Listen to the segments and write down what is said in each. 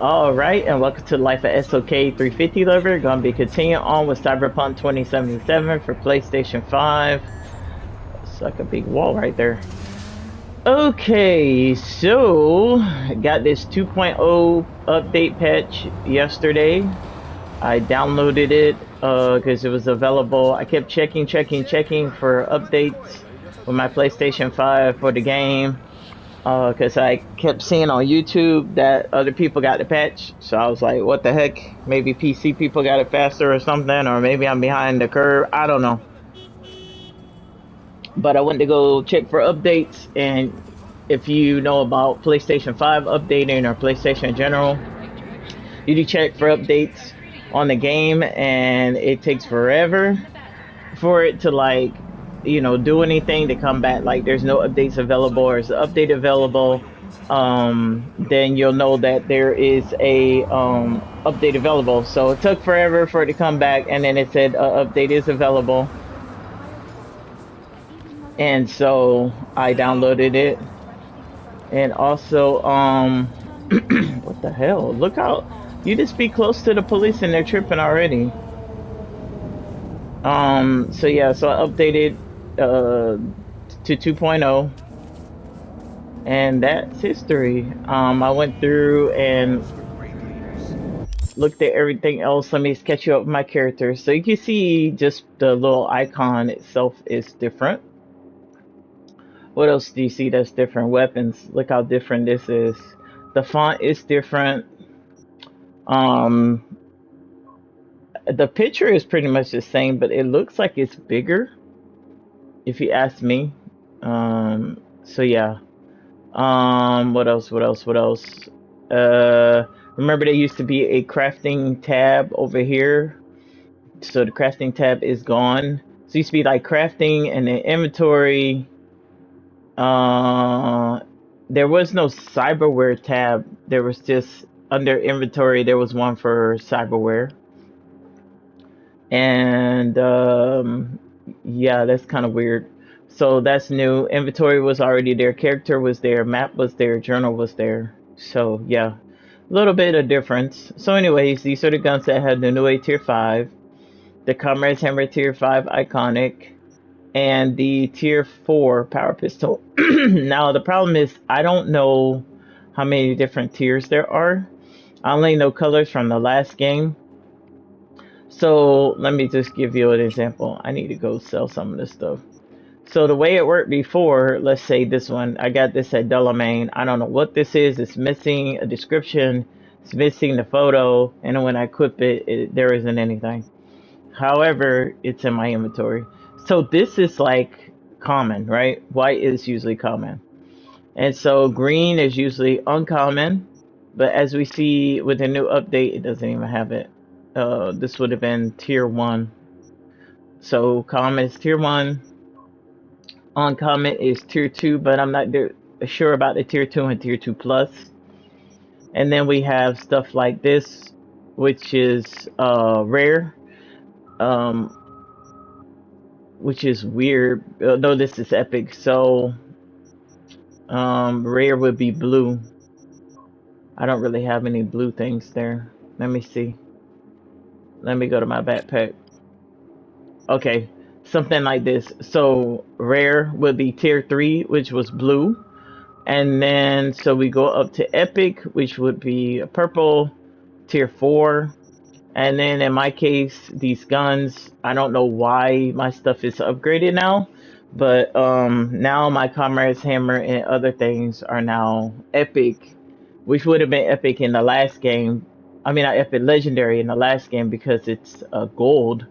All right, and welcome to Life at SOK 350 Lover. Gonna be continuing on with Cyberpunk 2077 for PlayStation 5. It's like a big wall right there. Okay, so got this 2.0 update patch yesterday. I downloaded it because it was available. I kept checking for updates with my PlayStation 5 for the game because I kept seeing on YouTube that other people got the patch. So I was like, what the heck? Maybe PC people got it faster or something, or maybe I'm behind the curve. I don't know. But I went to go check for updates, and if you know about PlayStation 5 updating or PlayStation in general, you do check for updates on the game, and it takes forever for it to like do anything to come back. Like there's no updates available or is an update available, then you'll know that there is a update available. So it took forever for it to come back, and then it said update is available, and so I downloaded it. And also what the hell, look out, you just be close to the police and they're tripping already. So yeah, so I updated to 2.0, and that's history. I went through and looked at everything else. Let me sketch you up my characters. So you can see just the little icon itself is different. What else do you see that's different? Weapons. Look how different this is. The font is different. Um, the picture is pretty much the same, but it looks like it's bigger, if you ask me. So yeah. What else? What else? What else? Remember there used to be a crafting tab over here. So the crafting tab is gone. So it used to be like crafting and then inventory. Uh, there was no cyberware tab. There was just under inventory. There was one for cyberware. And yeah, that's kind of weird. So that's new. Inventory was already there. Character was there. Map was there. Journal was there. So yeah, a little bit of difference. So anyways, these are the guns that had the new A tier 5. The Comrade's Hammer tier 5 iconic. And the tier 4 power pistol. Now the problem is I don't know how many different tiers there are. I only know colors from the last game. So let me just give you an example. I need to go sell some of this stuff. So the way it worked before, let's say this one, I got this at Delamain. I don't know what this is. It's missing a description. It's missing the photo. And when I equip it, there isn't anything. However, it's in my inventory. So this is like common, right? White is usually common. And so green is usually uncommon. But as we see with the new update, it doesn't even have it. This would have been tier 1. So common is tier 1. Uncommon is tier 2, but I'm not sure about the tier 2 and tier 2 plus. And then we have stuff like this, which is rare, um, which is weird. No, this is epic. So rare would be blue. I don't really have any blue things there. Let me see. Let me go to my backpack. Okay, something like this. So rare would be tier 3, which was blue. And then so we go up to epic, which would be purple, tier 4. And then in my case, these guns, I don't know why my stuff is upgraded now, but now my Comrade's Hammer and other things are now epic, which would have been epic in the last game. I mean, not epic, legendary in the last game because it's gold.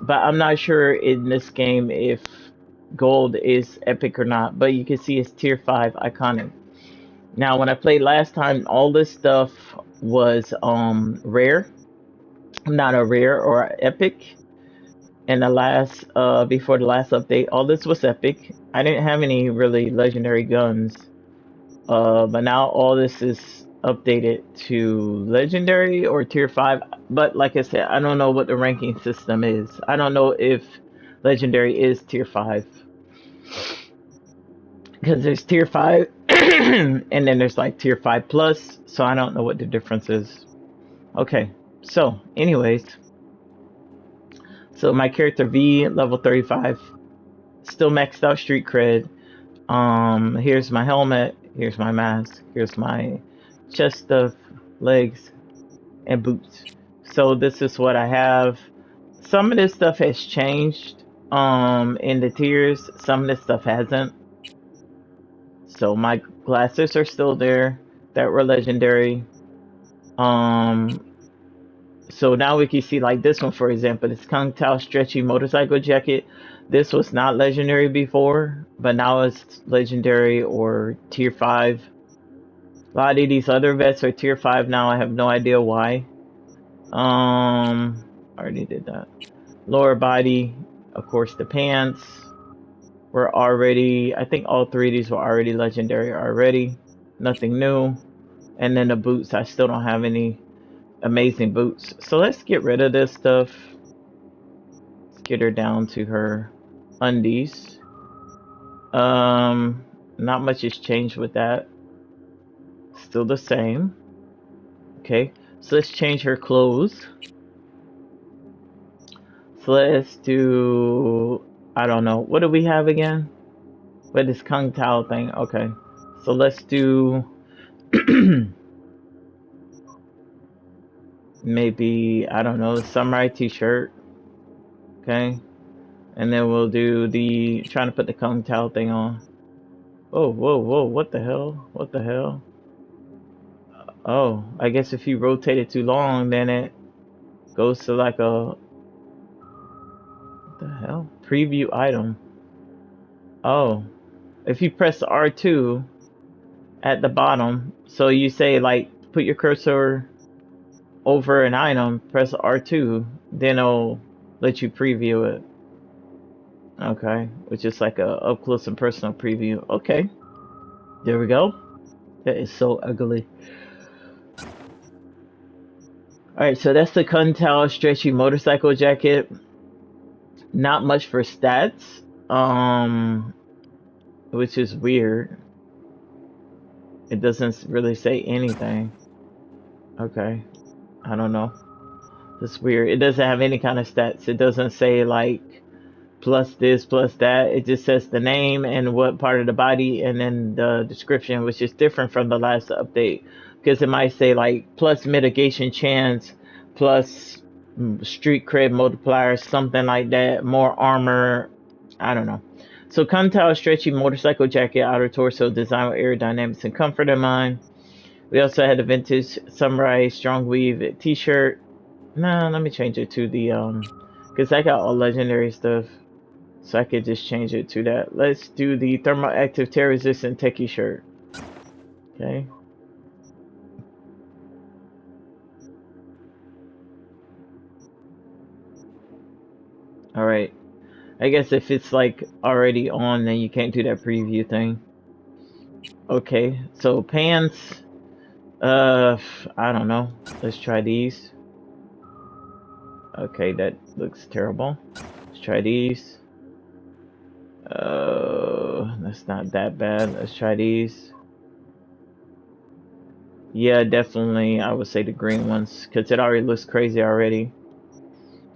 But I'm not sure in this game if gold is epic or not, but you can see it's tier 5 iconic. Now when I played last time, all this stuff was rare, not a rare or a epic. And the last before the last update, all this was epic. I didn't have any really legendary guns, but now all this is updated to legendary or tier 5. But like I said, I don't know what the ranking system is. I don't know if legendary is tier 5. because there's tier 5 and then there's like tier 5 plus, so I don't know what the difference is. Okay, so anyways, so my character V, level 35, still maxed out street cred. Here's my helmet, here's my mask, here's my chest stuff, legs, and boots. So this is what I have. Some of this stuff has changed in the tiers, some of this stuff hasn't. So my glasses are still there that were legendary. Um, so now we can see like this one, for example, this Kung Tao stretchy motorcycle jacket. This was not legendary before, but now it's legendary or tier 5. A lot of these other vets are tier 5 now. I have no idea why. Already did that. Lower body, of course, the pants were already, I think all three of these were already legendary already. Nothing new. And then the boots, I still don't have any amazing boots. So let's get rid of this stuff. Let's get her down to her undies. Not much has changed with that. Still the same. Okay, so let's change her clothes. So let's do, I don't know, what do we have again? With this Kung Tao thing. Okay, so let's do maybe, I don't know, the samurai t-shirt. Okay, and then we'll do the, trying to put the Kung Tao thing on. Oh, whoa, whoa, what the hell? What the hell? Oh, I guess if you rotate it too long, then it goes to like a, what the hell? Preview item. Oh, if you press R2 at the bottom, so you say like, put your cursor over an item, press R2, then it'll let you preview it. Okay, which is like a up close and personal preview. Okay, there we go. That is so ugly. Alright, so that's the Kung Tao stretchy motorcycle jacket. Not much for stats, which is weird. It doesn't really say anything. Okay, I don't know. That's weird. It doesn't have any kind of stats. It doesn't say like plus this, plus that. It just says the name and what part of the body and then the description, which is different from the last update. Because it might say like plus mitigation chance, plus street cred multiplier, something like that, more armor. I don't know. So Kung Tao stretchy motorcycle jacket, outer torso, design with aerodynamics and comfort in mind. We also had the vintage samurai strong weave t-shirt. Nah, let me change it to the because I got all legendary stuff. So I could just change it to that. Let's do the thermal active tear resistant techie shirt. Okay. Alright. I guess if it's like already on, then you can't do that preview thing. Okay, so pants. I don't know. Let's try these. Okay, that looks terrible. Let's try these. That's not that bad. Let's try these. Yeah, definitely. I would say the green ones because it already looks crazy already.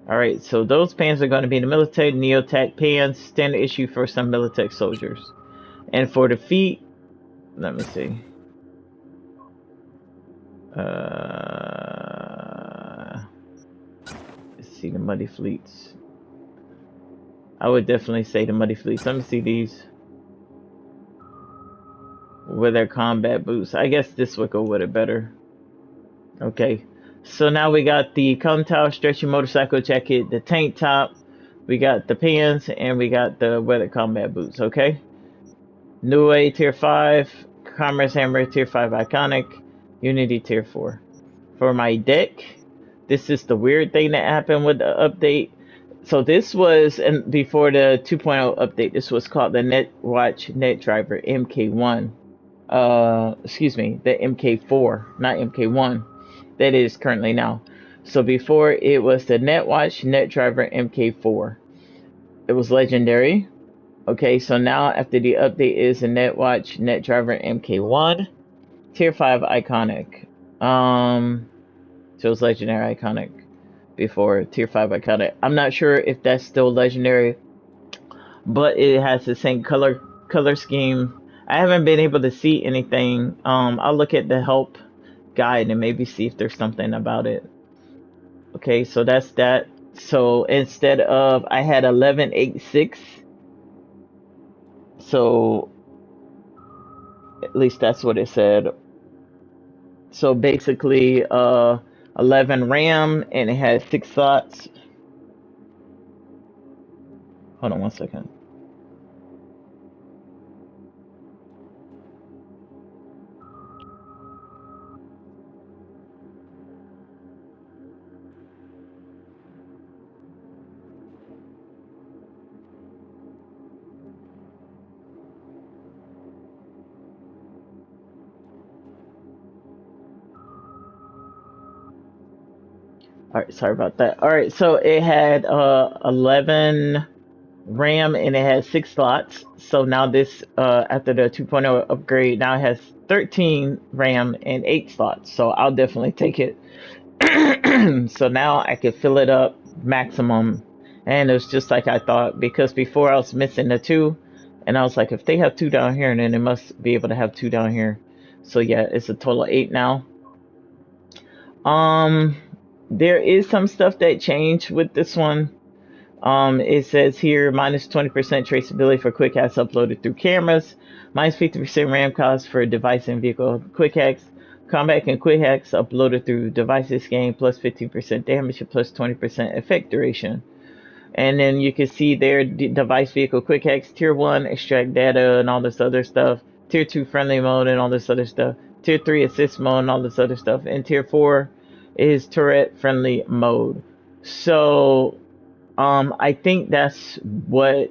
Alright, so those pants are going to be the Militech Neotech pants, standard issue for some Militech soldiers. And for the feet, let me see. Let's see the Muddy Fleets. I would definitely say the Muddy Fleets. Let me see these. With their combat boots. I guess this would go with it better. Okay. So now we got the Kung Tao stretchy motorcycle jacket, the tank top, we got the pants, and we got the weather combat boots, okay? Nue tier 5, Commerce Hammer tier 5 iconic, Unity tier 4. For my deck, this is the weird thing that happened with the update. So this was, and before the 2.0 update, this was called the NetWatch NetDriver MK1. Excuse me, the MK4, not MK1. That is currently now. So before it was the NetWatch NetDriver MK4. It was legendary. Okay, so now after the update is a NetWatch NetDriver MK1 Tier 5 iconic. So it's legendary iconic before Tier 5 iconic. I'm not sure if that's still legendary, but it has the same color scheme. I haven't been able to see anything. I'll look at the help guide and maybe see if there's something about it. Okay, so that's that. So instead of I had 1186, so at least that's what it said. So basically 11 RAM and it has 6 slots. Hold on one second. All right, sorry about that. All right, so it had 11 RAM and it has 6 slots. So now this after the 2.0 upgrade, now it has 13 RAM and 8 slots. So I'll definitely take it. So now I can fill it up maximum, and it was just like I thought, because before I was missing the 2, and I was like, if they have 2 down here, then they must be able to have 2 down here. So yeah, it's a total of 8 now. Um, there is some stuff that changed with this one. It says here minus 20% traceability for quick hacks uploaded through cameras, minus 50% RAM cost for device and vehicle quick hacks, combat and quick hacks uploaded through devices gain plus 15% damage and plus 20% effect duration. And then you can see there device vehicle quick hacks, tier 1 extract data and all this other stuff, tier 2 friendly mode and all this other stuff, tier 3 assist mode and all this other stuff, and tier 4 is turret friendly mode. So I think that's what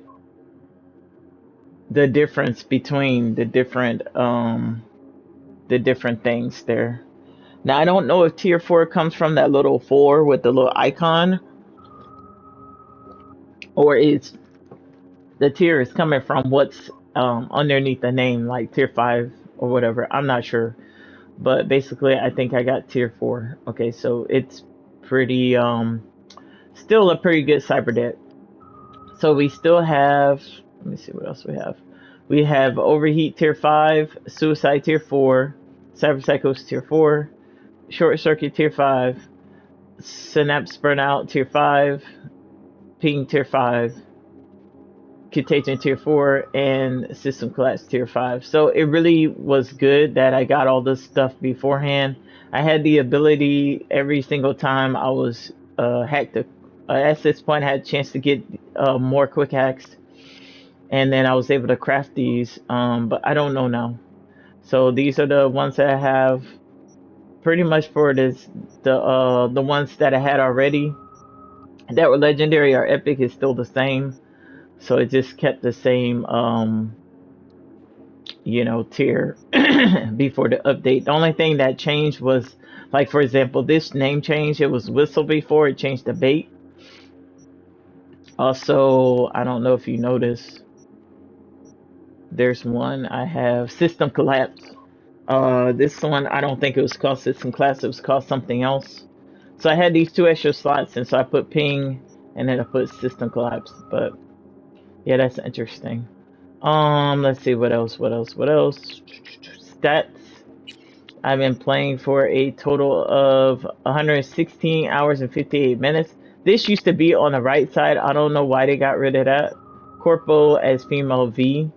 the difference between the different things there. Now I don't know if tier 4 comes from that little 4 with the little icon, or it's the tier is coming from what's underneath the name, like tier 5 or whatever. I'm not sure, but basically I think I got tier 4. Okay, so it's pretty still a pretty good cyber debt. So we still have, let me see what else we have. We have Overheat Tier 5, Suicide Tier 4, Cyber Psychos Tier 4, Short Circuit Tier 5, Synapse Burnout Tier 5, Ping Tier 5, Contagion Tier 4, and System Collapse Tier 5. So it really was good that I got all this stuff beforehand. I had the ability every single time I was hacked to, at this point I had a chance to get more quick hacks, and then I was able to craft these, but I don't know now. So these are the ones that I have pretty much for this. The ones that I had already that were legendary or epic is still the same. So it just kept the same tier before the update. The only thing that changed was, like, for example, this name change. It was Whistle before, it changed to Bait. Also, I don't know if you noticed, there's one I have System Collapse. This one, I don't think it was called System Collapse, it was called something else. So I had these 2 extra slots, and so I put Ping, and then I put System Collapse. But yeah, that's interesting. Let's see what else. Stats. I've been playing for a total of 116 hours and 58 minutes. This used to be on the right side. I don't know why they got rid of that. Corpo as female V.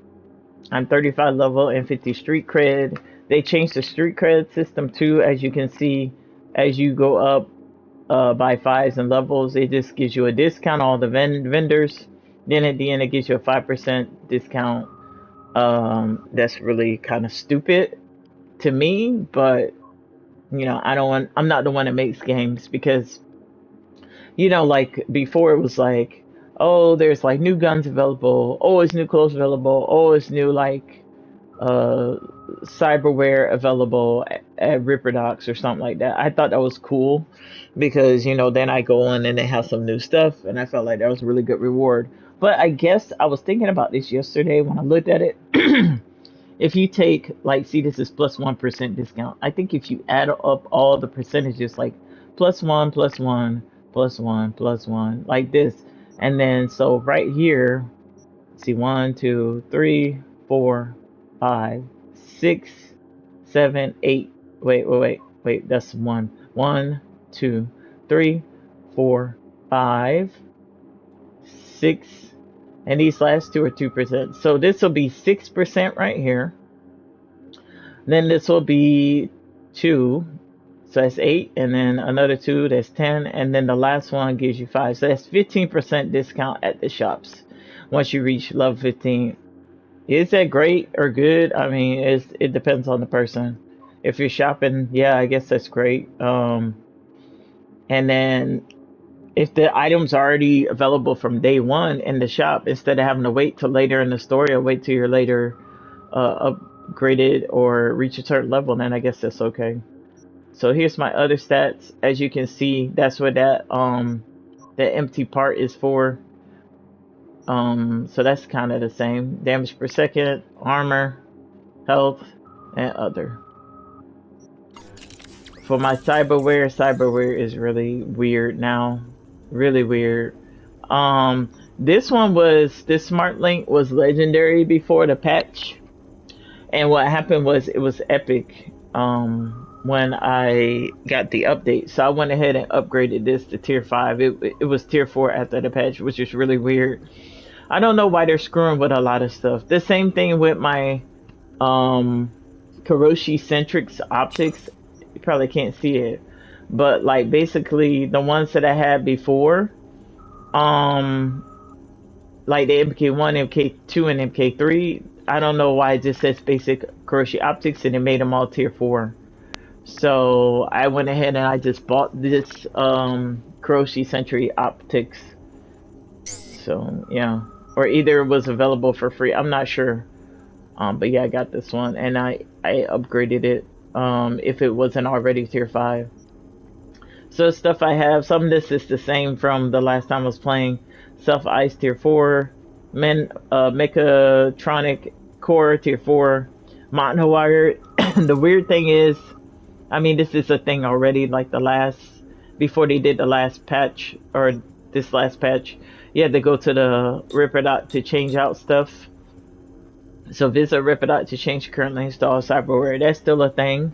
I'm 35 level and 50 street cred. They changed the street cred system too, as you can see. As you go up by 5s and levels, it just gives you a discount on all the vendors. Then at the end, it gives you a 5% discount. That's really kind of stupid to me, but I don't want. I'm not the one that makes games, because like before it was like, oh, there's like new guns available. Oh, it's new clothes available. Oh, it's new like cyberware available at Ripperdocs or something like that. I thought that was cool because, you know, then I go in and they have some new stuff, and I felt like that was a really good reward. But I guess I was thinking about this yesterday when I looked at it. If you take, like, see, this is plus 1% discount. I think if you add up all the percentages, like plus one, plus one, plus one, plus one, like this, and then so right here, see, one, two, three, four, five, six, seven, eight. Wait. That's one. One, two, three, four, five, six, and these last two are 2%. So this will be 6% right here. Then this will be two. So that's eight, and then another two, that's 10, and then the last one gives you five. So that's 15% discount at the shops once you reach level 15. Is that great or good? I mean, it depends on the person. If you're shopping, yeah, I guess that's great. And then if the item's already available from day one in the shop, instead of having to wait till later in the story or wait till you're later upgraded or reach a certain level, then I guess that's okay. So here's my other stats. As you can see, that's what that empty part is for. So that's kind of the same. Damage per second, armor, health, and other. For my cyberware is really weird now. Really weird. This smart link was legendary before the patch. And what happened was it was epic when I got the update. So I went ahead and upgraded this to tier 5. It was tier 4 after the patch, which is really weird. I don't know why they're screwing with a lot of stuff. The same thing with my Karoshi Centrix optics. You probably can't see it. But like basically the ones that I had before, um like the MK1, MK2, and MK3, I don't know why it just says basic Karoshi optics and it made them all tier 4. So I went ahead and I just bought this Karoshi Sentry optics. So yeah, or either it was available for free. I'm not sure. But yeah, I got this one and I upgraded it if it wasn't already tier 5. So stuff I have, some of this is the same from the last time I was playing. Self Ice tier 4, Mechatronic Core tier 4, Mountain Wire. The weird thing is, I mean, this is a thing already, like before they did the last patch, or this last patch, you had to go to the Ripper to change out stuff. So visit Ripper to change currently installed cyberware. That's still a thing.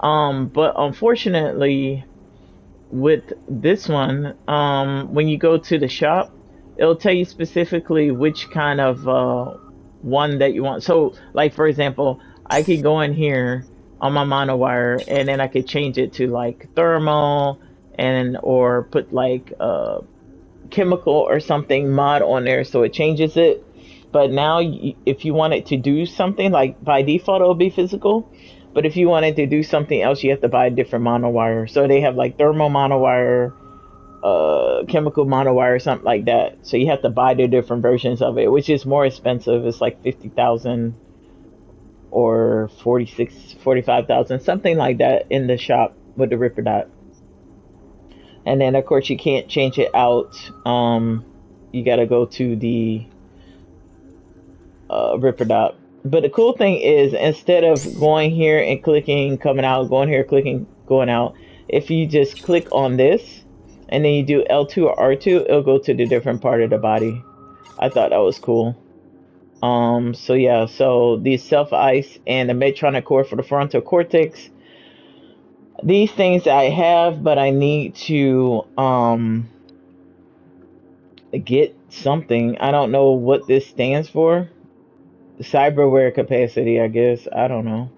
But unfortunately, with this one, when you go to the shop, it'll tell you specifically which kind of one that you want. So, like for example, I could go in here on my monowire, and then I could change it to like thermal, and or put like chemical or something mod on there, so it changes it. But now, if you want it to do something, like by default, it'll be physical. But if you wanted to do something else, you have to buy a different monowire. So they have like thermal monowire, chemical monowire, something like that. So you have to buy the different versions of it, which is more expensive. It's like 50,000 or 45,000, something like that in the shop with the Ripper Dot. And then of course you can't change it out. You got to go to the Ripper Dot. But the cool thing is, instead of going here and clicking, coming out, going here, clicking, going out, if you just click on this and then you do L2 or R2, it'll go to the different part of the body. I thought that was cool. So yeah, so the Self Ice and the Medtronic Core for the frontal cortex. These things I have, but I need to get something. I don't know what this stands for. Cyberware capacity, I guess. I don't know.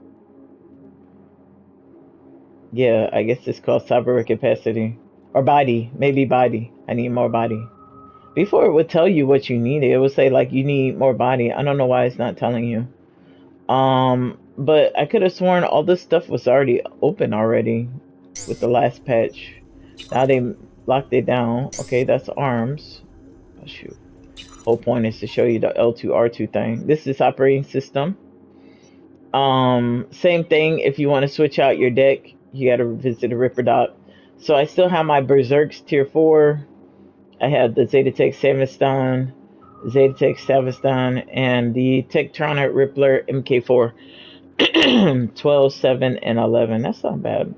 Yeah, I guess it's called cyberware capacity. Or body. Maybe body. I need more body. Before it would tell you what you needed, it would say like you need more body. I don't know why it's not telling you. But I could have sworn all this stuff was already open already with the last patch. Now they locked it down. Okay, that's arms. Oh, shoot. Whole point is to show you the L2 R2 thing. This is operating system. Same thing. If you want to switch out your deck, you got to visit a Ripper Dock. So I still have my Berserks tier 4. I have the Zetatech Savastan, Zetatech Savastan, and the Tektronic Rippler MK4. 12, 7, and 11. That's not bad.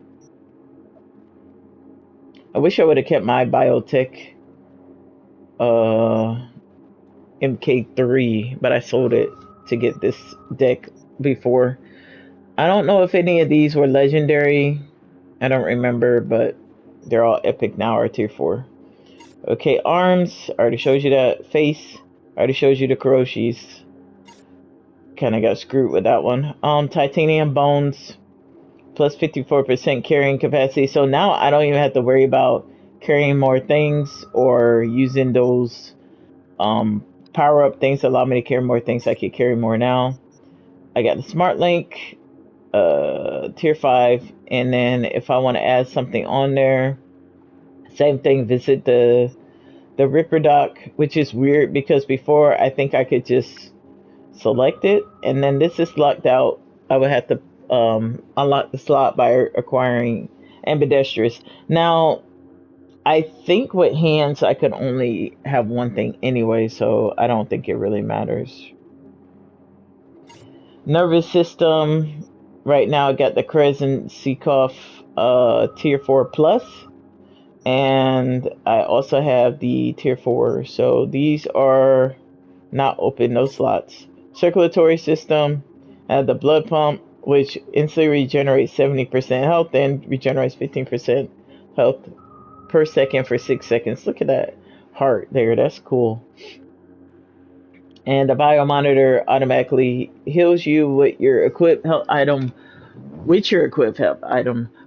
I wish I would have kept my Biotech uh, MK3, but I sold it to get this deck before. I don't know if any of these were legendary. I don't remember, but they're all epic now or tier 4. Okay, arms. Already shows you that. Face. Already shows you the Kuroshis. Kind of got screwed with that one. Titanium bones. Plus 54% carrying capacity. So now I don't even have to worry about carrying more things or using those power up things that allow me to carry more things. I can carry more now. I got the Smart Link, tier 5, and then if I want to add something on there, same thing, visit the Ripper Dock, which is weird because before I think I could just select it, and then this is locked out. I would have to unlock the slot by acquiring ambidextrous. Now, I think with hands I could only have one thing anyway, so I don't think it really matters. Nervous system. Right now I got the Crescent Seacoff tier 4 plus, and I also have the tier 4. So these are not open, no slots. Circulatory system, I have the blood pump, which instantly regenerates 70% health and regenerates 15% health per second for 6 seconds. Look at that heart there, that's cool. And the biomonitor automatically heals you with your equipped health item,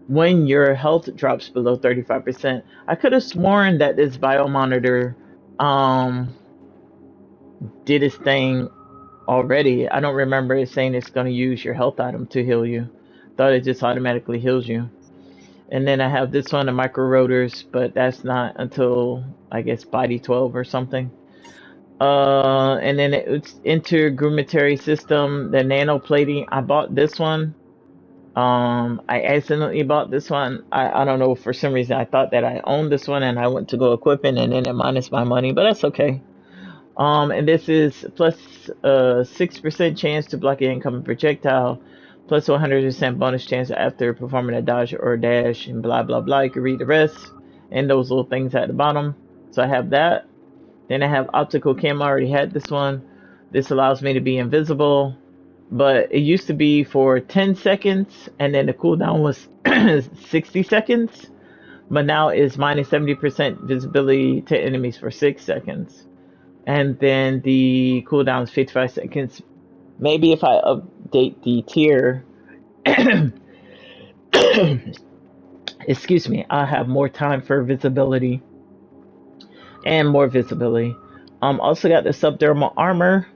when your health drops below 35%. I could have sworn that this biomonitor did its thing already. I don't remember it saying it's going to use your health item to heal you. Thought it just automatically heals you. And then I have this one, the micro rotors, but that's not until I guess body 12 or something. And then it's intergumentary system, the nano plating. I bought this one. I accidentally bought this one. I don't know, for some reason I thought that I owned this one and I went to go equip it and then it minus my money, but that's okay. And this is plus 6% chance to block an incoming projectile, plus 100% bonus chance after performing a dodge or dash, and blah blah blah. You can read the rest and those little things at the bottom. So I have that. Then I have optical cam. I already had this one. This allows me to be invisible, but it used to be for 10 seconds, and then the cooldown was 60 seconds. But now it's minus 70% visibility to enemies for 6 seconds. And then the cooldown is 55 seconds. Maybe if I update the tier, excuse me, I'll have more time for visibility and more visibility. Also got the subdermal armor,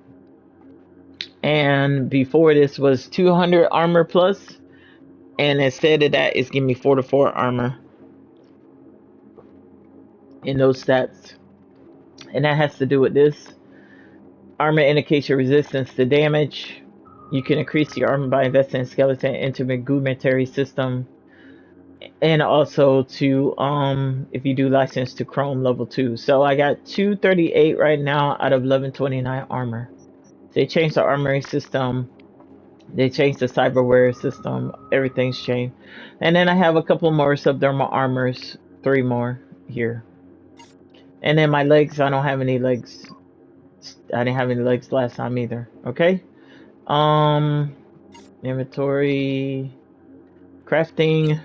and before this was 200 armor plus, and instead of that, it's giving me 4 to 4 armor in those stats, and that has to do with this. Armor indicates your resistance to damage. You can increase your armor by investing in skeleton intergumentary system, and also to if you do license to Chrome level 2. So I got 238 right now out of 1129 armor. They changed the armory system. They changed the cyberware system. Everything's changed. And then I have a couple more subdermal armors. 3 more here. And then my legs, I don't have any legs. I didn't have any legs last time either. Okay. Inventory, crafting,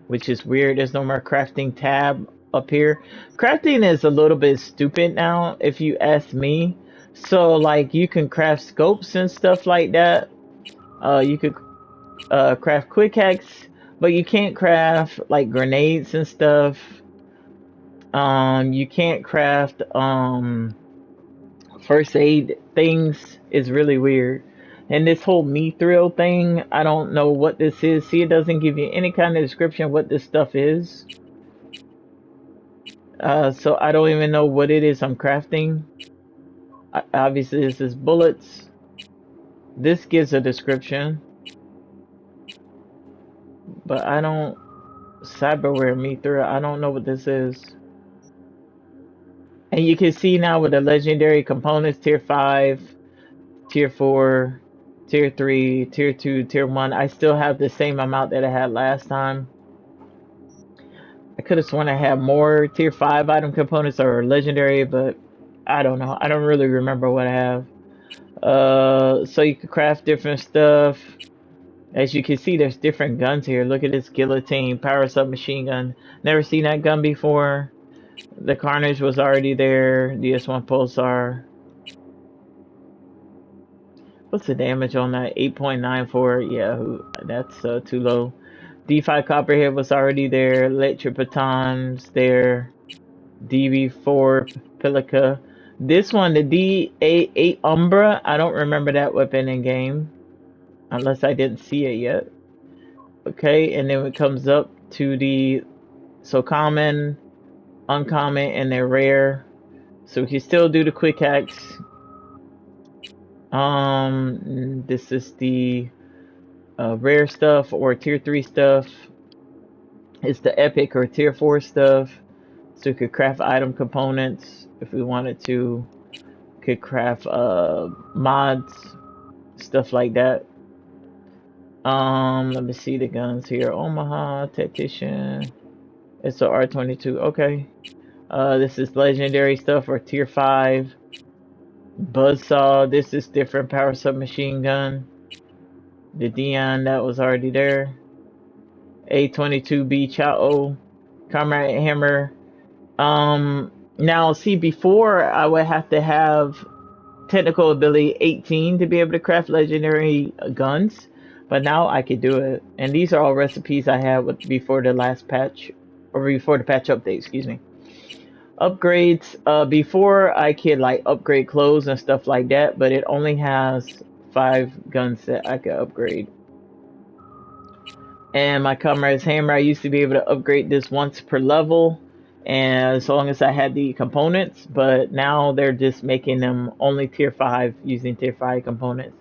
which is weird. There's no more crafting tab up here. Crafting is a little bit stupid now, if you ask me. So like you can craft scopes and stuff like that. You could craft quick hacks, but you can't craft like grenades and stuff. You can't craft first aid things. Is really weird. And this whole mithril thing, I don't know what this is. See, it doesn't give you any kind of description of what this stuff is. So I don't even know what it is I'm crafting. Obviously, this is bullets. This gives a description. but I don't cyberware me through. I don't know what this is. And you can see now with the legendary components, tier 5, tier 4, tier 3, tier 2, tier 1. I still have the same amount that I had last time. I could have sworn I had more tier 5 item components or legendary, but I don't know. I don't really remember what I have. So you can craft different stuff. As you can see, there's different guns here. Look at this guillotine, power submachine gun. Never seen that gun before. The Carnage was already there. DS1 Pulsar. What's the damage on that? 8.94. Yeah, that's too low. D5 Copperhead was already there. Electric Batons there. DB4 Pelica. This one, the D8 Umbra, I don't remember that weapon in game. Unless I didn't see it yet. Okay, and then it comes up to the so common, uncommon, and then rare. So we can still do the quick hacks. This is the rare stuff or tier 3 stuff. It's the epic or tier 4 stuff. So we could craft item components if we wanted to. Could craft mods, stuff like that. Let me see the guns here. Omaha, Tactician. It's a R22. Okay. This is legendary stuff or tier 5. Buzzsaw. This is different power submachine gun. The Dion that was already there. A22B Chao. Comrade Hammer. Now see, before I would have to have technical ability 18 to be able to craft legendary guns, but now I could do it. And these are all recipes I had before the last patch, or before the patch update, excuse me. Upgrades, before I could like upgrade clothes and stuff like that, but it only has 5 guns that I could upgrade. And my comrade's hammer, I used to be able to upgrade this once per level, and as long as I had the components, but now they're just making them only tier 5 using tier 5 components.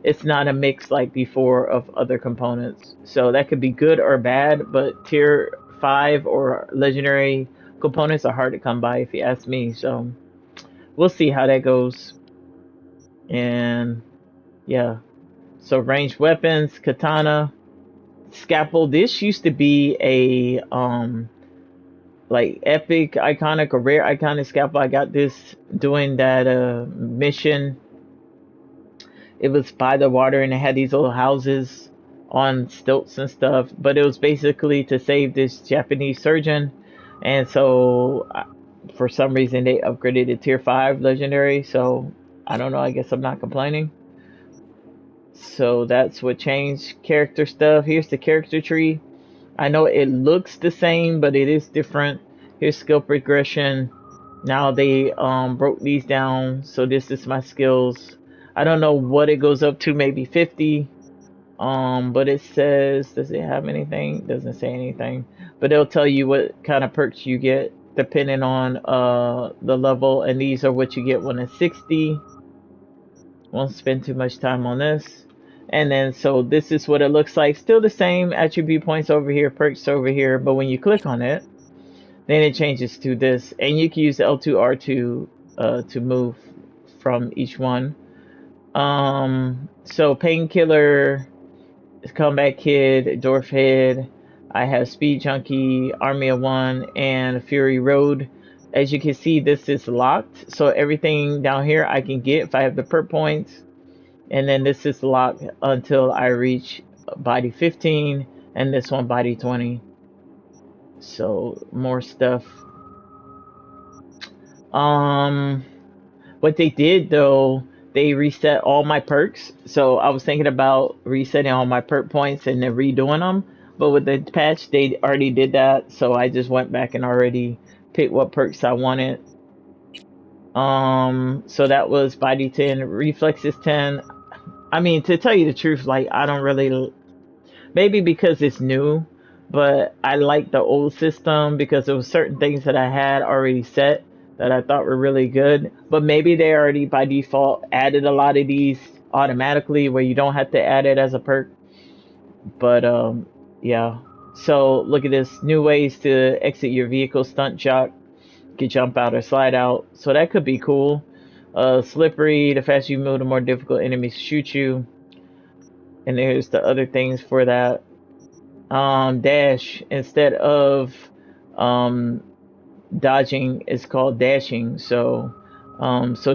It's not a mix like before of other components. So that could be good or bad, but tier 5 or legendary components are hard to come by if you ask me. So we'll see how that goes. And yeah. So ranged weapons, katana, scalpel. This used to be a like epic iconic or rare iconic scalpel. I got this doing that mission. It was by the water and it had these little houses on stilts and stuff, but it was basically to save this Japanese surgeon. And so for some reason they upgraded to tier 5 legendary, so I don't know, I guess I'm not complaining. So that's what changed character stuff. Here's the character tree. I know it looks the same, but it is different. Here's skill progression. Now they broke these down, so this is my skills. I don't know what it goes up to, maybe 50. But it says, does it have anything? It doesn't say anything, but it'll tell you what kind of perks you get depending on the level, and these are what you get when it's 60. Won't spend too much time on this. And then so this is what it looks like. Still the same attribute points over here, perks over here, but when you click on it, then it changes to this, and you can use L2 R2 to move from each one. So painkiller, combat kid, dwarf head. I have speed junkie, army of one, and fury road. As you can see, this is locked, so everything down here I can get if I have the perk points. And then this is locked until I reach body 15, and this one body 20. So more stuff. What they did though, they reset all my perks. So I was thinking about resetting all my perk points and then redoing them. But with the patch, they already did that. So I just went back and already picked what perks I wanted. So that was body 10, reflexes 10. I mean, to tell you the truth, like I don't really, maybe because it's new, but I like the old system because there was certain things that I had already set that I thought were really good. But maybe they already by default added a lot of these automatically where you don't have to add it as a perk. But yeah. So look at this, new ways to exit your vehicle, stunt jock, you can jump out or slide out. So that could be cool. Slippery, the faster you move, the more difficult enemies shoot you. And there's the other things for that. Dash, instead of um, dodging, it's called dashing. So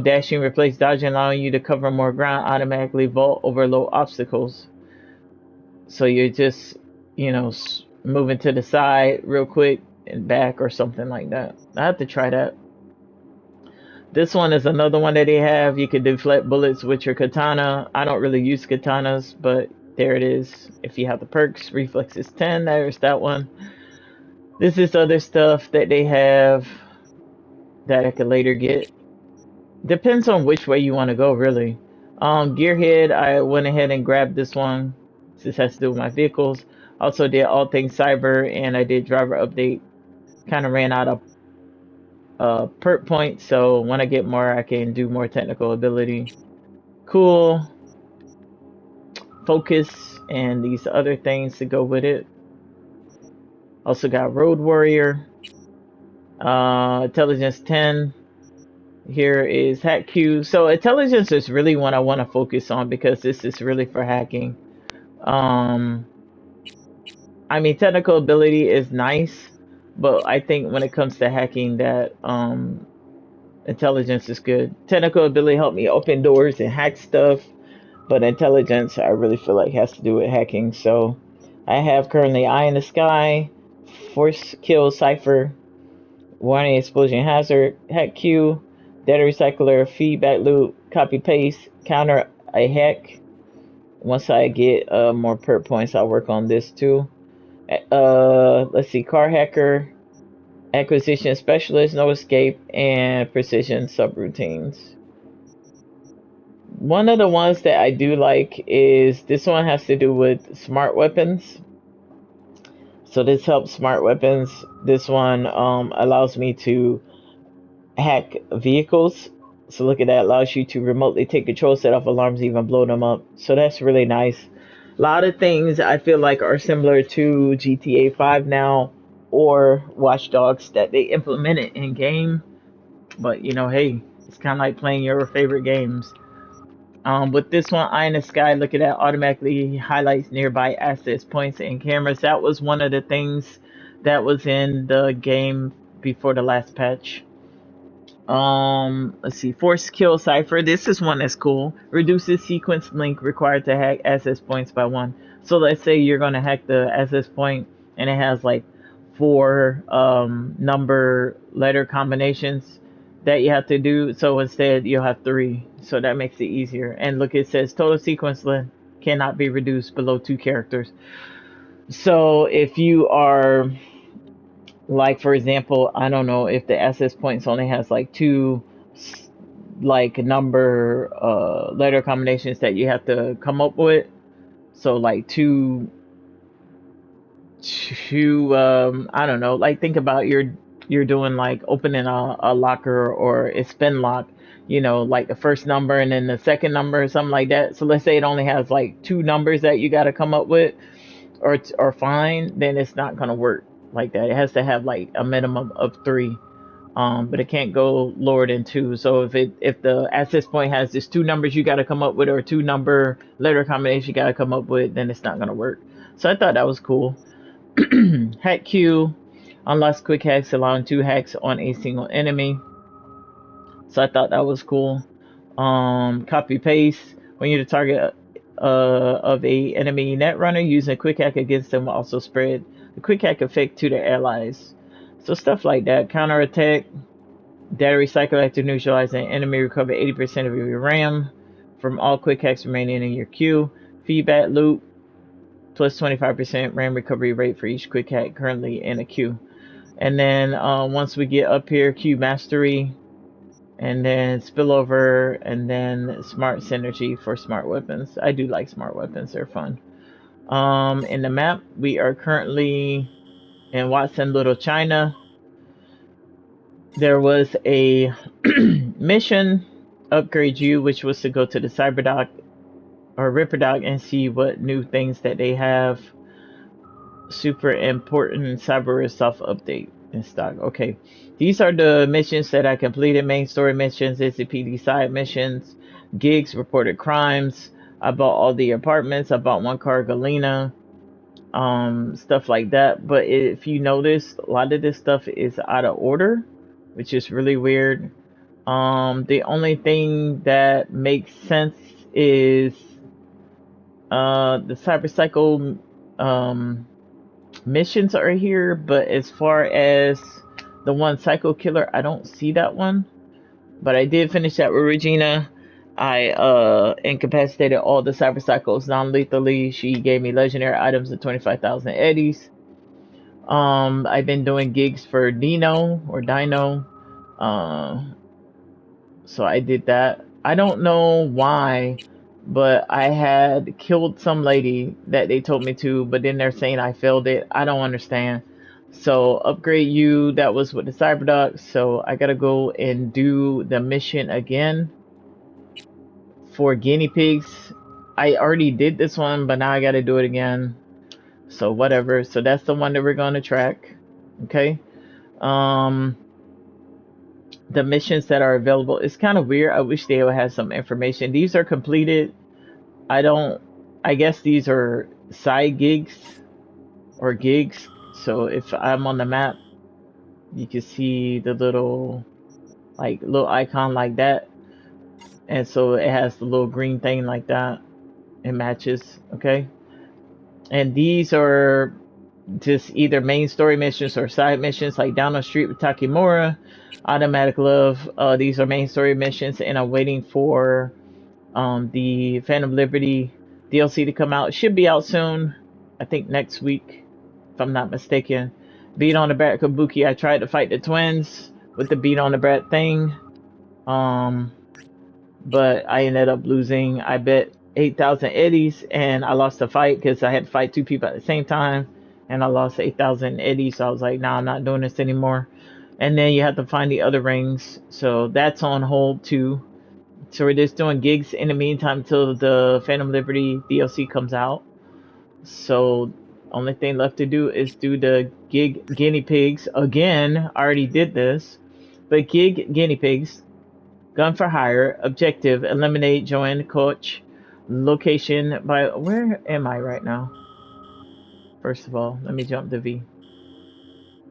dashing replaces dodging, allowing you to cover more ground, automatically vault over low obstacles. So you're just, moving to the side real quick and back or something like that. I have to try that. This one is another one that they have. You can deflect bullets with your katana. I don't really use katanas, but there it is. If you have the perks, reflexes 10, there's that one. This is other stuff that they have that I could later get. Depends on which way you want to go, really. Gearhead, I went ahead and grabbed this one. This has to do with my vehicles. Also did all things cyber, and I did driver update. Kind of ran out of perk points, so when I get more, I can do more technical ability. Cool. Focus and these other things to go with it. Also got Road Warrior. Intelligence 10. Here is Hack Q. So intelligence is really what I want to focus on because this is really for hacking. Um, I mean, technical ability is nice, but I think when it comes to hacking, that intelligence is good. Technical ability helped me open doors and hack stuff, but intelligence I really feel like has to do with hacking. So I have currently Eye in the Sky, Force Kill Cipher, Warning Explosion Hazard, Hack Q, Data Recycler, Feedback Loop, Copy Paste, Counter a Hack. Once I get more perk points, I'll work on this too. Let's see, Car Hacker, Acquisition Specialist, No Escape, and Precision Subroutines. One of the ones that I do like is this one has to do with smart weapons. So this helps smart weapons. This one allows me to hack vehicles. So look at that, allows you to remotely take control, set off alarms, even blow them up. So that's really nice. A lot of things I feel like are similar to GTA 5 now or Watch Dogs that they implemented in game. But hey, it's kind of like playing your favorite games. With this one, Eye in the Sky, look at that, automatically highlights nearby access points and cameras. That was one of the things that was in the game before the last patch. Let's see, Force Kill Cipher. This is one that's cool. Reduces sequence link required to hack access points by one. So let's say you're gonna hack the access point and it has like four number letter combinations that you have to do. So instead you'll have three. So that makes it easier. And look, it says total sequence length cannot be reduced below 2 characters. So if you are, like, for example, I don't know if the access points only has like two like number letter combinations that you have to come up with. So like two I don't know, like think about you're doing like opening a locker or a spin lock, like the first number and then the second number or something like that. So let's say it only has like two numbers that you got to come up with or find, then it's not going to work like that. It has to have like a minimum of three. But it can't go lower than two. So if the access point has just two numbers you got to come up with, or two number letter combination you got to come up with, then it's not gonna work. So I thought that was cool. Hack Q unlocks quick hacks, allowing two hacks on a single enemy. So I thought that was cool. Copy paste, when you're the target of a enemy net runner, using a quick hack against them will also spread the quick hack effect to their allies. So stuff like that. Counter attack, data recycle after neutralizing an enemy, recover 80% of your RAM from all quick hacks remaining in your queue. Feedback loop, plus 25% RAM recovery rate for each quick hack currently in a queue. And then once we get up here, queue mastery, and then spillover, and then smart synergy for smart weapons. I do like smart weapons, they're fun. In the map, we are currently in Watson Little China. There was a mission, upgrade you, which was to go to the Cyberdock or Ripperdock and see what new things that they have. super important cyber stuff update in stock. Okay, these are the missions that I completed: main story missions, SCPD side missions, gigs, reported crimes. I bought all the apartments. I bought one car, Galena, stuff like that. But if you notice, a lot of this stuff is out of order, which is really weird. The only thing that makes sense is the cyber cycle missions are here, but as far as the one psycho killer, I don't see that one. But I did finish that with Regina. I incapacitated all the cyber cycles non-lethally. She gave me legendary items of 25,000 eddies. I've been doing gigs for Dino or Dino. So I did that. I don't know why, but I had killed some lady that they told me to, but then they're saying I failed it. I don't understand. So upgrade you, that was with the Cyberdocs. So I gotta go and do the mission again for guinea pigs. I already did this one, but now I gotta do it again. So whatever. So that's the one that we're gonna track. Okay. The missions that are available. It's kind of weird. I wish they would have some information. These are completed. I guess these are side gigs or gigs. So if I'm on the map, you can see the little icon like that. And so it has the little green thing like that. It matches. Okay. And these are just either main story missions or side missions, like down the street with Takimura, automatic love. These are main story missions, and I'm waiting for the Phantom Liberty DLC to come out. It should be out soon. I think next week, if I'm not mistaken. Beat on the Brat Kabuki. I tried to fight the twins with the beat on the Brat thing. But I ended up losing. I bet 8,000 eddies, and I lost the fight because I had to fight two people at the same time, and I lost 8,000 eddies. So I was like, nah, I'm not doing this anymore. And then you have to find the other rings, so that's on hold too. So we're just doing gigs in the meantime until the Phantom Liberty DLC comes out. So only thing left to do is do the gig guinea pigs again. I already did this, but gig guinea pigs. Gun for hire. Objective: eliminate join coach. Location by where am I right now? First of all, let me jump to V.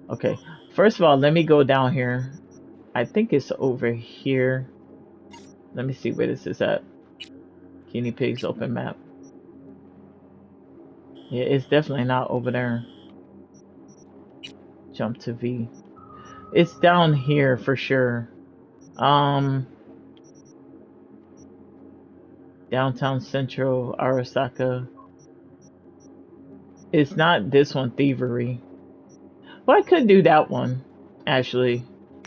Okay. First of all, let me go down here. I think it's over here. Let me see where this is at. Guinea pigs open map. Yeah, it's definitely not over there. Jump to V. It's down here for sure. Downtown Central, Arasaka. It's not this one, Thievery. Well, I could do that one, actually.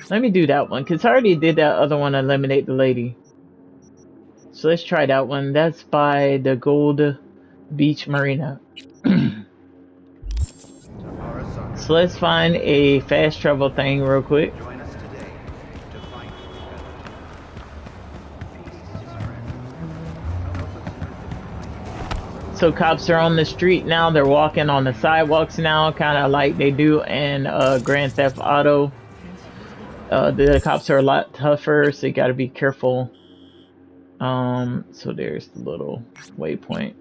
Let me do that one, because I already did that other one, eliminate the lady. So let's try that one. That's by the Gold Beach Marina. So let's find a fast travel thing real quick. So cops are on the street now. They're walking on the sidewalks now, kind of like they do in Grand Theft Auto. The cops are a lot tougher, so you got to be careful. So there's the little waypoint.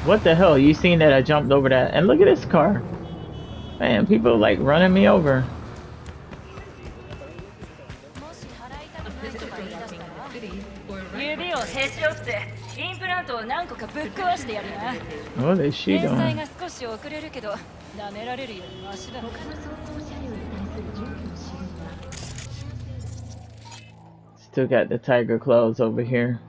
What the hell? You seen that I jumped over that? And look at this car. Man, people like running me over. What is she doing? Still got the tiger claws over here.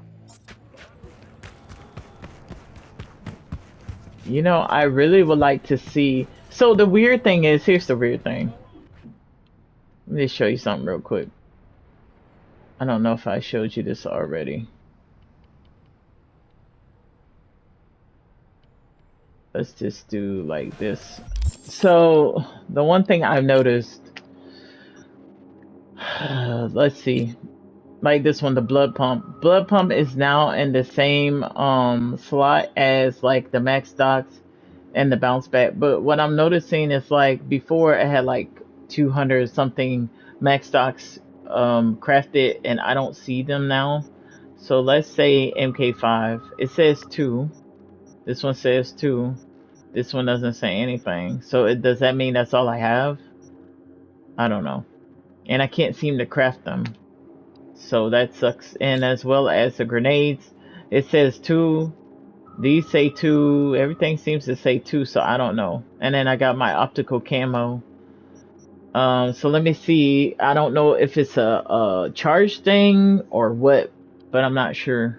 You know, I really would like to see. So the weird thing is, here's the weird thing. Let me show you something real quick. I don't know if I showed you this already. Let's just do like this. So the one thing I've noticed, let's see. Like this one, the blood pump. Blood pump is now in the same slot as like the max stocks and the bounce back. But what I'm noticing is like before I had like 200 something max stocks crafted, and I don't see them now. So let's say MK5. It says 2. This one says 2. This one doesn't say anything. So does that mean that's all I have? I don't know. And I can't seem to craft them. So that sucks. And as well as the grenades, it says 2. These say 2. Everything seems to say 2, so I don't know. And then I got my optical camo. So let me see. I don't know if it's a charge thing or what, but I'm not sure.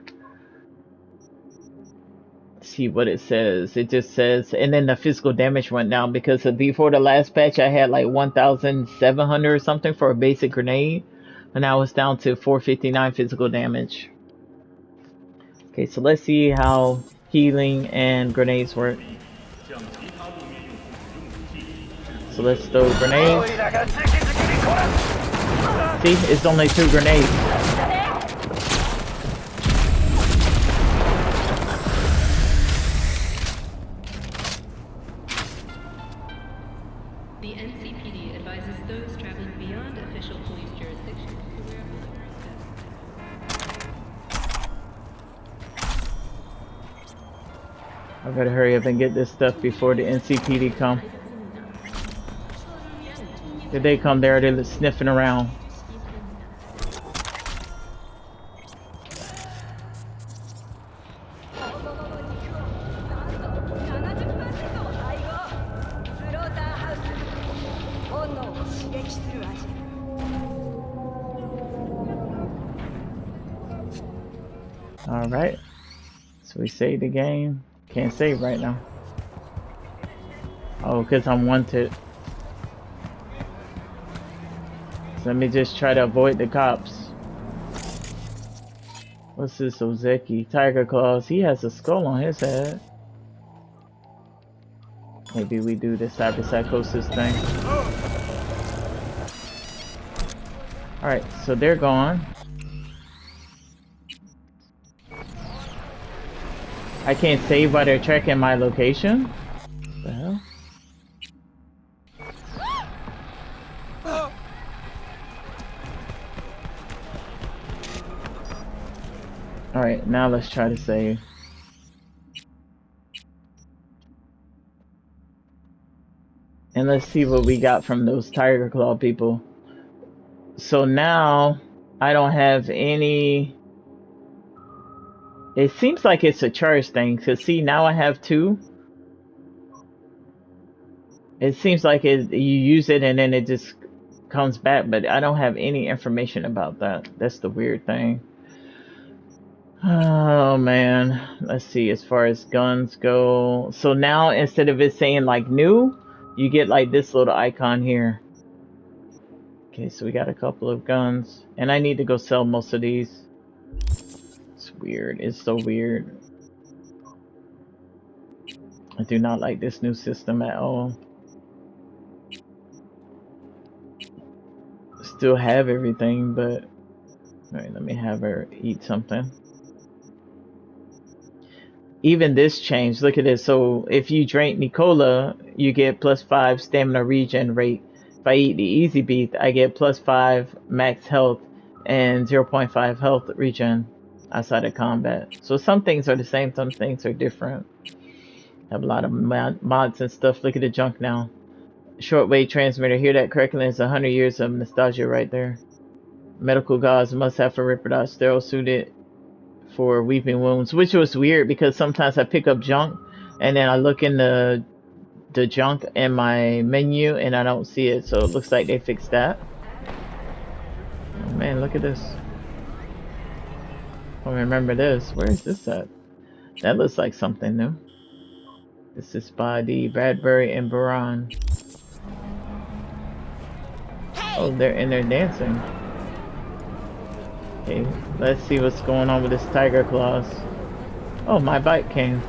See what it says. It just says, and then the physical damage went down because before the last patch I had like 1,700 or something for a basic grenade, and now it's down to 459 physical damage. Okay, so let's see how healing and grenades work. So let's throw grenades. See, it's only 2 grenades. The NCPD advises those traveling beyond official police jurisdiction to wear I better hurry up and get this stuff before the NCPD come. If they come there, they're sniffing around. Alright. So we save the game. Can't save right now. Oh, because I'm wanted. So let me just try to avoid the cops. What's this Ozeki? Tiger Claws. He has a skull on his head. Maybe we do the cyber psychosis thing. Alright, so they're gone. I can't save while they're checking my location? What the hell? Alright, now let's try to save. And let's see what we got from those Tiger Claw people. So now, I don't have any... It seems like it's a charge thing, because see, now I have 2. It seems like you use it and then it just comes back, but I don't have any information about that. That's the weird thing. Oh man, let's see, as far as guns go. So now instead of it saying like new, you get like this little icon here. Okay, so we got a couple of guns, and I need to go sell most of these. It's weird. It's so weird. I do not like this new system at all. Still have everything, but alright, let me have her eat something. Even this changed. Look at this. So if you drink Nicola, you get +5 stamina regen rate. If I eat the Easy Beat, I get +5 max health and 0.5 health regen outside of combat. So some things are the same, some things are different. Have a lot of mods and stuff. Look at the junk now. Shortwave transmitter. Hear that correctly? It's 100 years of nostalgia right there. Medical gauze must have for Ripperdots. Sterile suited for weeping wounds, which was weird because sometimes I pick up junk and then I look in the junk in my menu and I don't see it, so it looks like they fixed that. Oh man, look at this. I remember this. Where is this at? That looks like something new. This is by the Bradbury and Baron. Oh, they're in there dancing. Okay, let's see what's going on with this Tiger Claws. Oh, my bike came.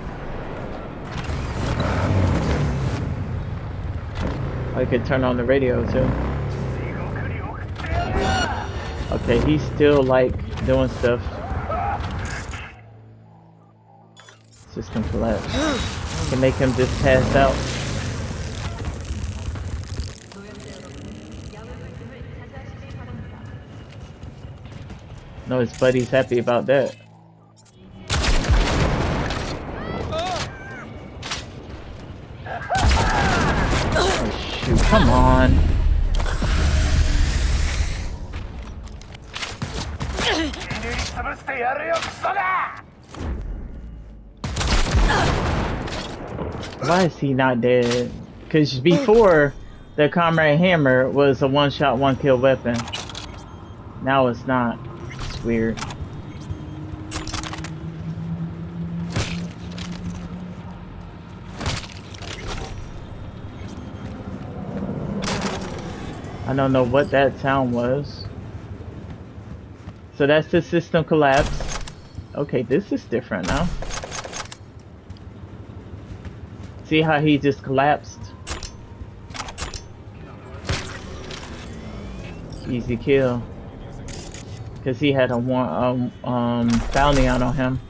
I could turn on the radio too. Okay, he's still like doing stuff. System collapse. Can make him just pass out. No, his buddy's happy about that. Oh shoot, come on. Why is he not dead? Because before, the Comrade Hammer was a one-shot, one-kill weapon. Now it's not. It's weird. I don't know what that sound was. So that's the system collapse. Okay, this is different now. See how he just collapsed? Easy kill. Because he had a bounty on him.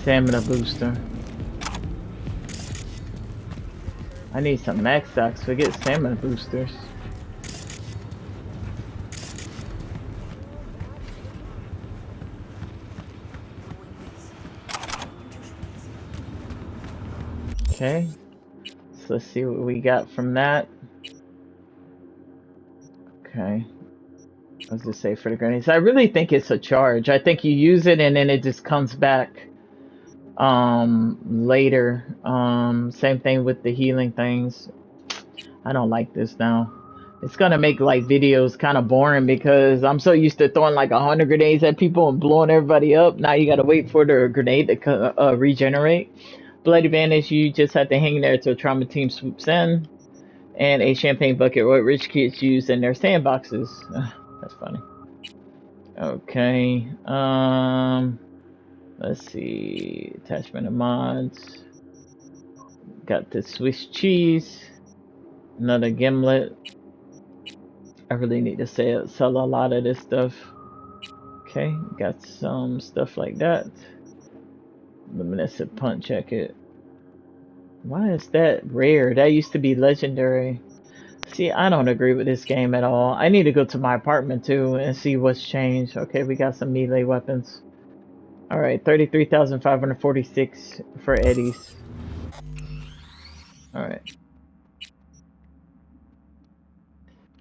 Stamina booster. I need some max stocks. Forget stamina boosters. Okay, so let's see what we got from that. Okay, let's just say for the grenades. I really think it's a charge. I think you use it and then it just comes back later. Same thing with the healing things. I don't like this now. It's gonna make like videos kind of boring because I'm so used to throwing like 100 grenades at people and blowing everybody up. Now you gotta wait for the grenade to regenerate. Bloody bandage, you just have to hang there till trauma team swoops in. And a champagne bucket, what rich kids use in their sandboxes. That's funny. Okay. Let's see. Attachment of mods. Got the Swiss cheese. Another gimlet. I really need to sell a lot of this stuff. Okay, got some stuff like that. Luminescent punch jacket. Why is that rare? That used to be legendary. See, I don't agree with this game at all. I need to go to my apartment too and see what's changed. Okay, we got some melee weapons. Alright, 33,546 for Eddie's. Alright.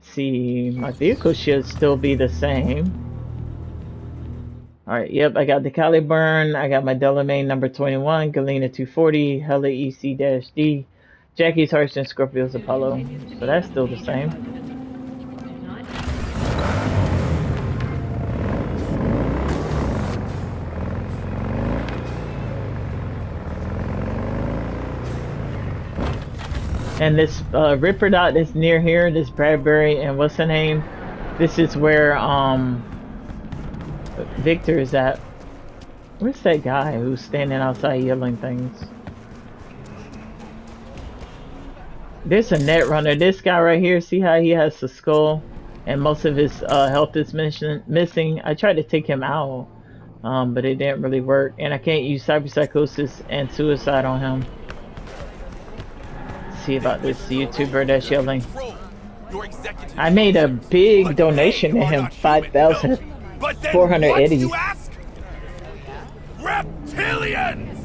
See, my vehicle should still be the same. Alright, yep, I got the Caliburn, I got my Delamain number 21, Galena 240, Hella EC-D, Jackie's Hearts, and Scorpio's Apollo. So that's still the same. And this Ripper Dot that's near here, this Bradbury, and what's the name? This is where Victor is at. Where's that guy who's standing outside yelling things? There's a net runner. This guy right here, see how he has the skull and most of his health is missing? I tried to take him out, but it didn't really work. And I can't use cyberpsychosis and suicide on him. Let's see about this YouTuber that's yelling. I made a big donation to him, 5,400 eddies. Reptilians!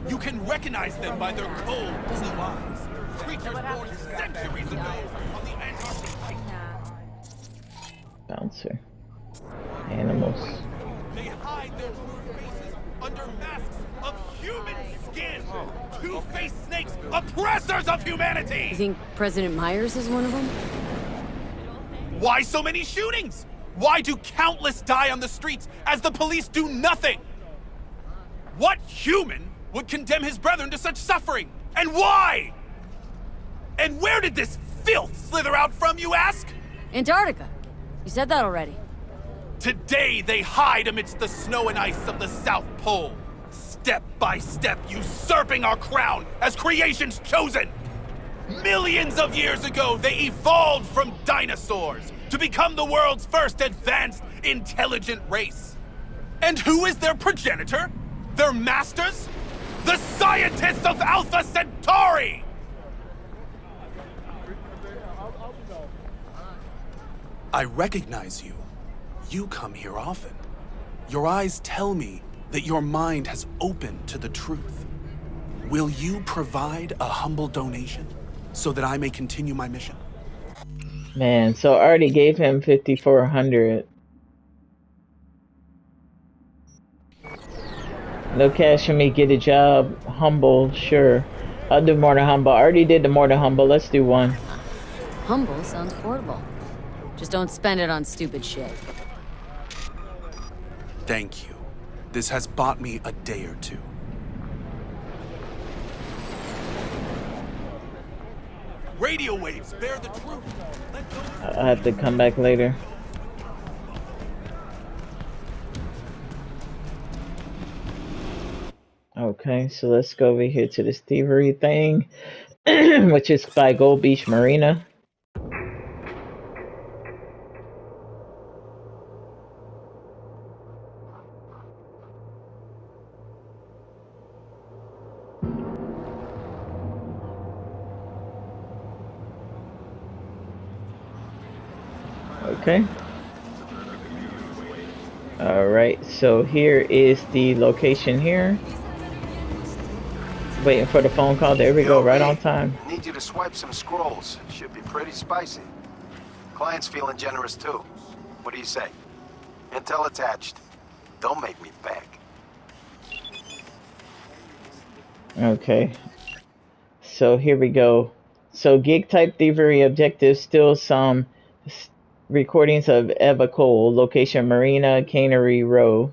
You can recognize them by their cold blue eyes. Creatures born centuries ago on the Antarctic. Bouncer. Animals. They hide their true faces under masks of human skin. Two-faced snakes, oppressors of humanity! You think President Myers is one of them? Why so many shootings? Why do countless die on the streets as the police do nothing? What human would condemn his brethren to such suffering? And why? And where did this filth slither out from, you ask? Antarctica. You said that already. Today they hide amidst the snow and ice of the South Pole, step by step usurping our crown as creation's chosen. Millions of years ago, they evolved from dinosaurs to become the world's first advanced, intelligent race. And who is their progenitor? Their masters? The scientists of Alpha Centauri! I recognize you. You come here often. Your eyes tell me that your mind has opened to the truth. Will you provide a humble donation so that I may continue my mission? Man, so I already gave him 5,400. No cash for me, get a job. Humble, sure. I'll do more than humble. I already did the more than humble. Let's do one. Humble sounds affordable. Just don't spend it on stupid shit. Thank you. This has bought me a day or two. Radio waves bear the truth. I have to come back later. Okay, so let's go over here to this thievery thing, which is by Gold Beach Marina. Okay. Alright, so here is the location here. Waiting for the phone call. There we go, right on time. Need you to swipe some scrolls. Should be pretty spicy. Client's feeling generous too. What do you say? Intel attached. Don't make me beg. Okay. So here we go. So gig type thievery objectives, still some recordings of Eva Cole, location Marina, Cannery Row.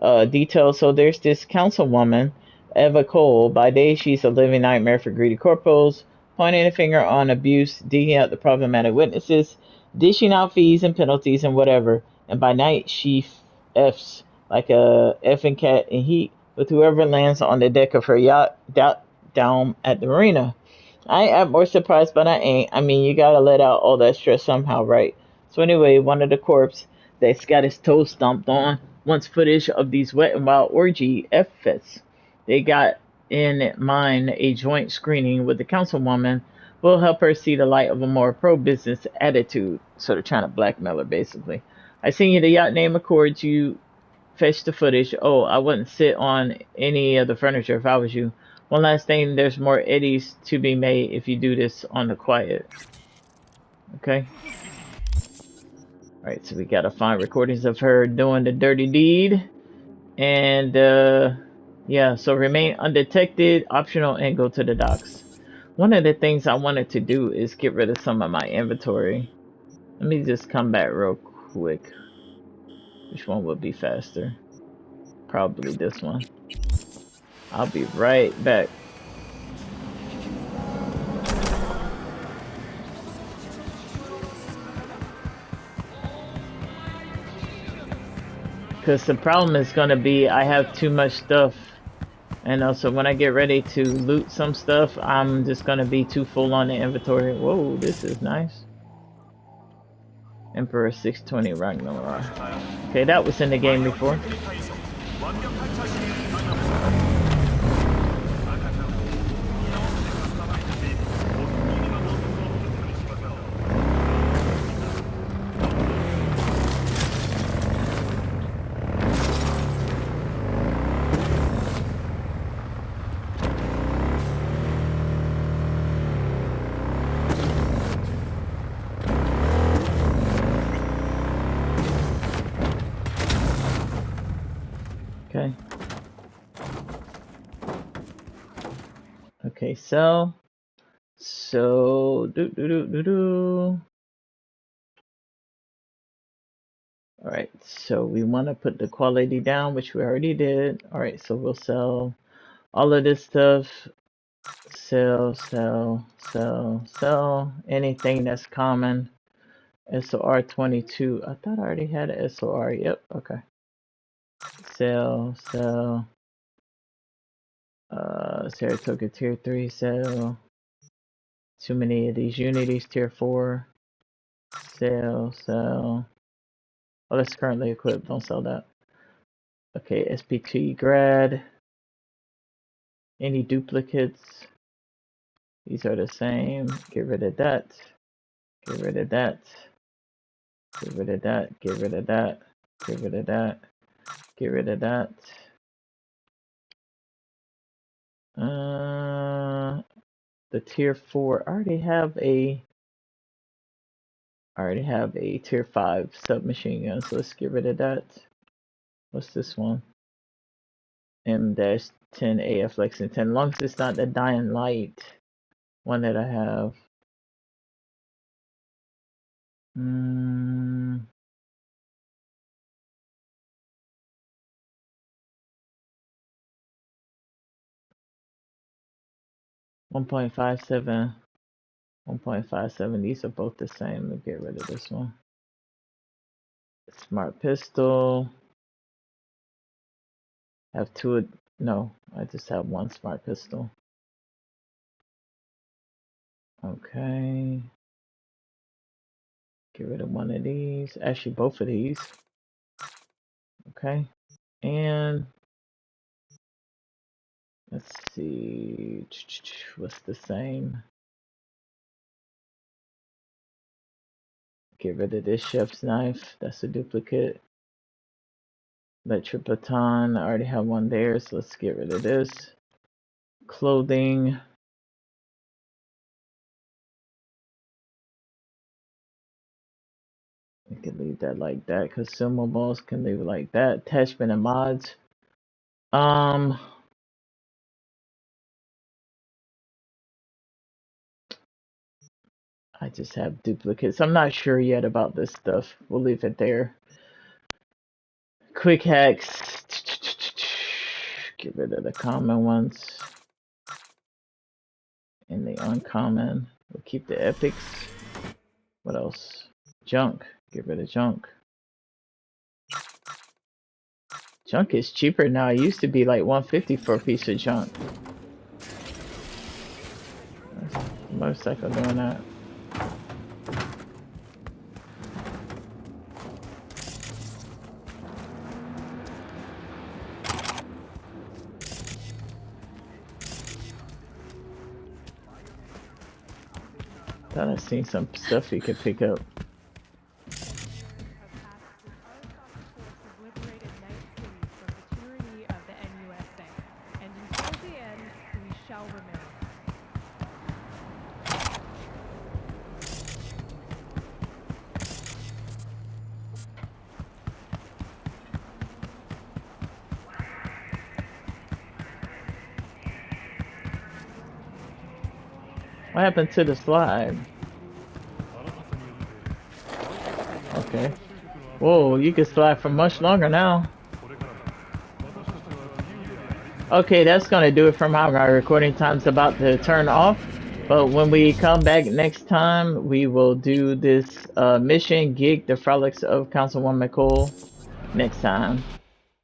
Details, so there's this councilwoman, Eva Cole. By day, she's a living nightmare for greedy corporals, pointing a finger on abuse, digging out the problematic witnesses, dishing out fees and penalties and whatever. And by night, she F's like a effing cat in heat with whoever lands on the deck of her yacht down at the marina. I am more surprised, but I ain't. I mean, you gotta let out all that stress somehow, right? So anyway, one of the corpse that's got his toes stomped on wants footage of these wet and wild orgy F-fits. They got in mind a joint screening with the councilwoman will help her see the light of a more pro-business attitude. So they're trying to blackmail her, basically. I seen you the yacht name Accords. You fetch the footage. Oh, I wouldn't sit on any of the furniture if I was you. One last thing, there's more eddies to be made if you do this on the quiet. Okay. Alright, so we gotta find recordings of her doing the dirty deed. And, yeah, so remain undetected, optional, and go to the docks. One of the things I wanted to do is get rid of some of my inventory. Let me just come back real quick. Which one would be faster? Probably this one. I'll be right back. Because the problem is going to be I have too much stuff. And also when I get ready to loot some stuff, I'm just going to be too full on the inventory. Whoa, this is nice. Emperor 620 Ragnarok. Okay, that was in the game before. Okay. Okay, so all right, so we want to put the quality down, which we already did. All right, so we'll sell all of this stuff. Sell anything that's common. SOR 22. I thought I already had a SOR. Yep, okay. Sell Saratoga tier 3 sell. Too many of these unities tier 4. Sell. Oh, that's currently equipped. Don't sell that. Okay, SPT grad. Any duplicates? These are the same. Get rid of that. Get rid of that. Get rid of that. Get rid of that. Get rid of that. Get rid of that. The tier 4. I already have a tier 5 submachine gun, so let's get rid of that. What's this one? M-10 AF Lexington. 10. As long as it's not the Dying Light one that I have. 1.57. 1.57. These are both the same. Let's get rid of this one. Smart pistol. Have two. No, I just have one smart pistol. Okay. Get rid of one of these. Actually, both of these. Okay. And let's see. What's the same? Get rid of this chef's knife. That's a duplicate. Electric baton. I already have one there, so let's get rid of this. Clothing. We can leave that like that. Consumables can leave it like that. Attachment and mods. I just have duplicates. I'm not sure yet about this stuff. We'll leave it there. Quick hacks. Get rid of the common ones. And the uncommon. We'll keep the epics. What else? Junk. Get rid of junk. Junk is cheaper now. It used to be like $150 for a piece of junk. Motorcycle doing that. Thought I seen some stuff you could pick up. What happened to the slide? Okay. Whoa, you can slide for much longer now. Okay, that's gonna do it for my recording time's about to turn off. But when we come back next time, we will do this mission, Gig the Frolics of Councilwoman Cole, next time.